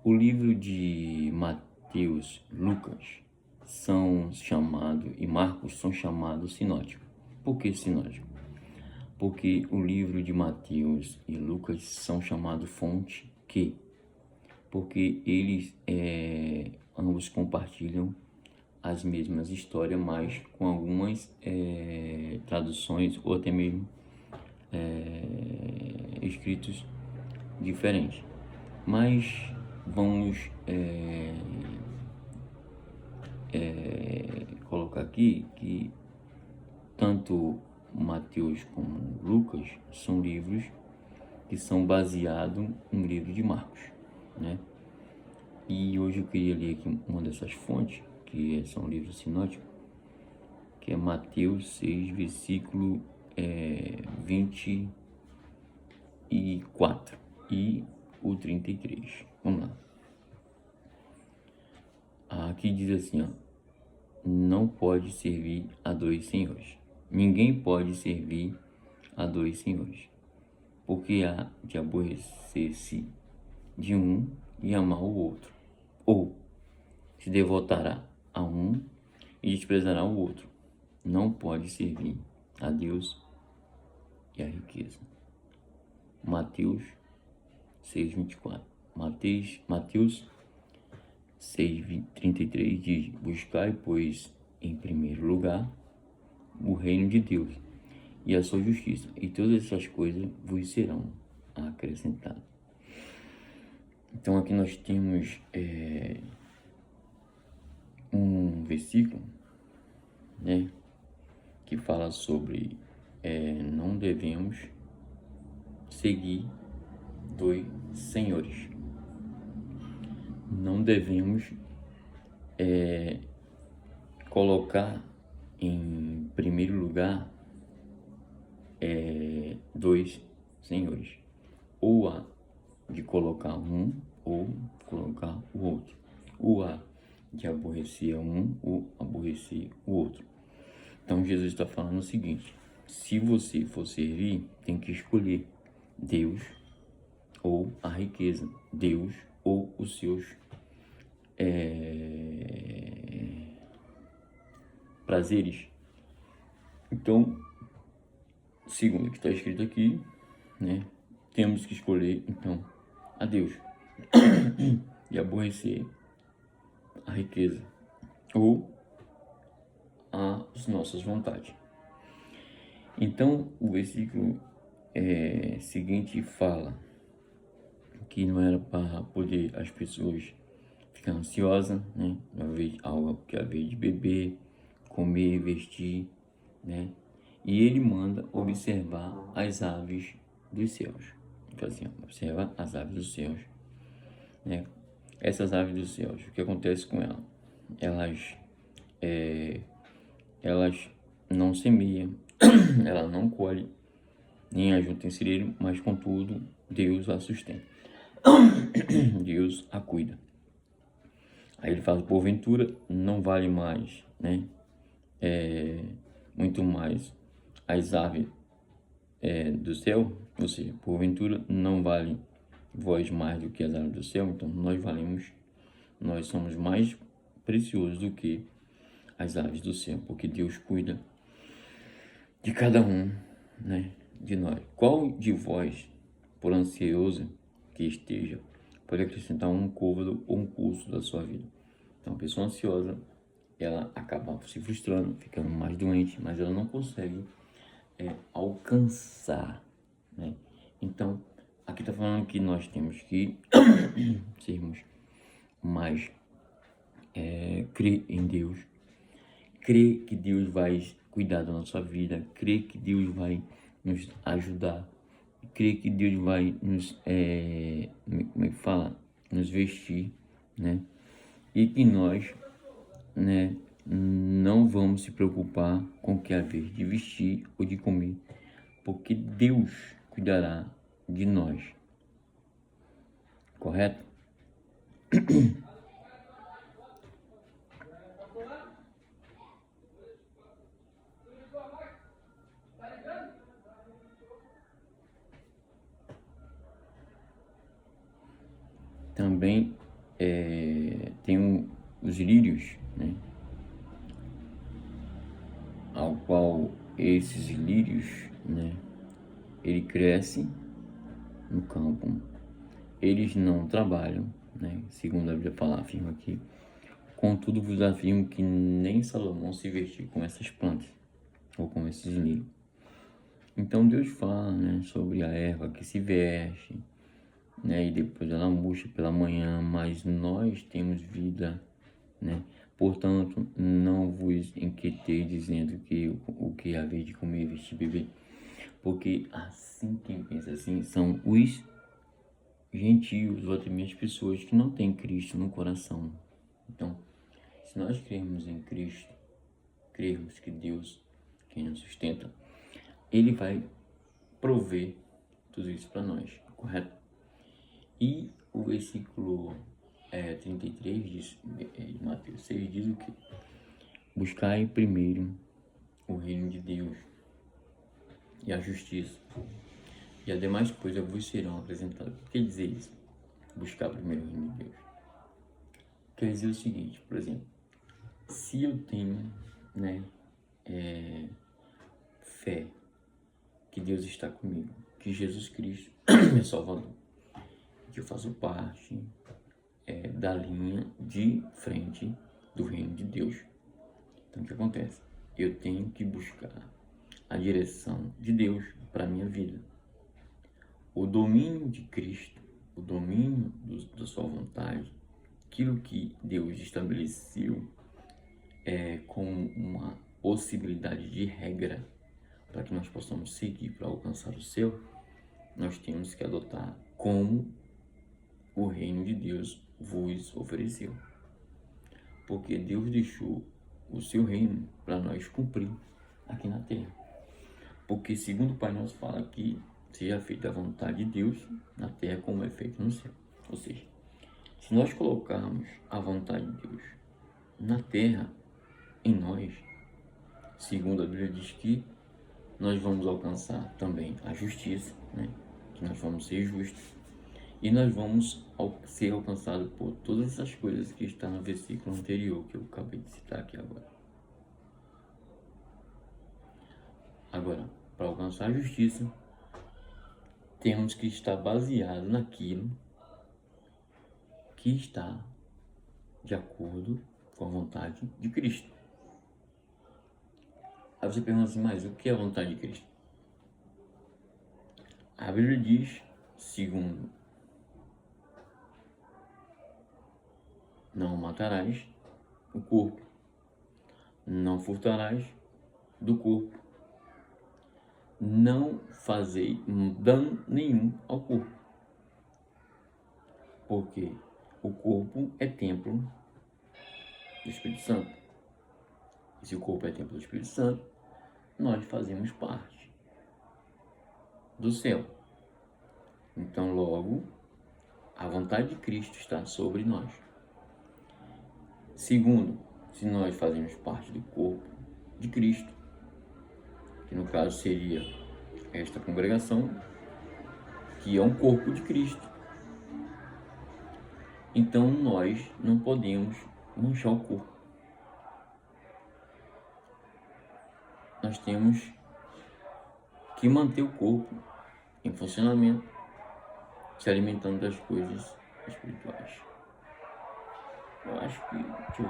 O livro de Mateus, Lucas são chamados, e Marcos são chamados sinóticos. Por que sinótico? Porque o livro de Mateus e Lucas são chamados fonte que, porque eles ambos compartilham as mesmas histórias, mas com algumas traduções ou até mesmo escritos diferentes. Mas vamos colocar aqui que tanto Mateus como Lucas são livros que são baseados no livro de Marcos, né? E hoje eu queria ler aqui uma dessas fontes, que são livros sinóticos, que é Mateus 6, versículo 24 e o 33. Vamos lá. Aqui diz assim, ó: não pode servir a dois senhores. Ninguém pode servir a dois senhores, porque há de aborrecer-se de um e amar o outro, ou se devotará a um e desprezará o outro. Não pode servir a Deus e a riqueza. Mateus 6:24. Mateus 6:33 diz: buscai, pois, em primeiro lugar o reino de Deus e a sua justiça, e todas essas coisas vos serão acrescentadas. Então aqui nós temos um versículo, né, que fala sobre não devemos seguir dois senhores. Não devemos colocar em primeiro lugar dois senhores. Ou há de colocar um ou colocar o outro. Ou há de aborrecer um ou aborrecer o outro. Então Jesus está falando o seguinte: se você for servir, tem que escolher Deus ou a riqueza, Deus ou os seus prazeres. Então, segundo o que está escrito aqui, né, temos que escolher então a Deus e aborrecer a riqueza ou as nossas vontades. Então, o versículo seguinte fala que não era para poder as pessoas ficar ansiosas, né? Algo que haver de beber, comer, vestir, né? E ele manda observar as aves dos céus. Então assim, observa as aves dos céus, né? Essas aves dos céus, o que acontece com elas? Elas não semeiam, elas não colhem, nem ajuntam em cereiro, mas contudo Deus a sustenta. Deus a cuida. Aí ele fala: porventura não vale mais, né? Muito mais as aves do céu, ou seja, porventura não vale vós mais do que as aves do céu. Então nós somos mais preciosos do que as aves do céu, porque Deus cuida de cada um, né, de nós. Qual de vós, por ansioso que esteja, pode acrescentar um côvado ou um curso da sua vida? Então, a pessoa ansiosa, ela acaba se frustrando, ficando mais doente, mas ela não consegue alcançar, né? Então, aqui está falando que nós temos que sermos mais crer em Deus, crer que Deus vai cuidar da nossa vida, crer que Deus vai nos ajudar, crer que Deus vai nos, como é que fala? Nos vestir, né? E que nós, né, não vamos se preocupar com o que haver de vestir ou de comer, porque Deus cuidará de nós. Correto? Também tem os lírios, né? Ao qual esses lírios, né? Ele cresce no campo, eles não trabalham, né? Segundo a Bíblia fala, afirma aqui. Contudo, vos afirmo que nem Salomão se vestiu com essas plantas, ou com esses lírios. Então Deus fala, né, sobre a erva que se veste, né, e depois ela murcha pela manhã, mas nós temos vida, né? Portanto, não vos inquietei dizendo que o que haver de comer, vestir, beber, porque assim, quem pensa assim são os gentios, ou até mesmo as pessoas que não têm Cristo no coração. Então, se nós crermos em Cristo, crermos que Deus, quem nos sustenta, Ele vai prover tudo isso para nós, correto? E o versículo 33 de Mateus 6 diz o quê? Buscai primeiro o reino de Deus e a justiça, e as demais coisas vos serão acrescentadas. O que quer dizer isso? Buscar primeiro o reino de Deus. Quer dizer o seguinte, por exemplo, se eu tenho, né, fé que Deus está comigo, que Jesus Cristo é Salvador, que eu faço parte da linha de frente do reino de Deus. Então, o que acontece? Eu tenho que buscar a direção de Deus para a minha vida. O domínio de Cristo, o domínio da sua vontade, aquilo que Deus estabeleceu como uma possibilidade de regra para que nós possamos seguir para alcançar o céu, nós temos que adotar como o reino de Deus vos ofereceu. Porque Deus deixou o seu reino para nós cumprir aqui na terra. Porque segundo o Pai Nosso fala que seja feita a vontade de Deus na terra como é feito no céu. Ou seja, se nós colocarmos a vontade de Deus na terra, em nós, segundo a Bíblia diz que nós vamos alcançar também a justiça, né? Que nós vamos ser justos. E nós vamos ser alcançados por todas essas coisas que está no versículo anterior, que eu acabei de citar aqui agora. Agora, para alcançar a justiça, temos que estar baseado naquilo que está de acordo com a vontade de Cristo. Aí você pergunta assim, mas o que é a vontade de Cristo? A Bíblia diz, segundo, não matarás o corpo, não furtarás do corpo, não fazei dano nenhum ao corpo, porque o corpo é templo do Espírito Santo. E se o corpo é templo do Espírito Santo, nós fazemos parte do céu. Então, logo, a vontade de Cristo está sobre nós. Segundo, se nós fazemos parte do corpo de Cristo, que no caso seria esta congregação, que é um corpo de Cristo, então nós não podemos manchar o corpo. Nós temos que manter o corpo em funcionamento, se alimentando das coisas espirituais. Eu acho que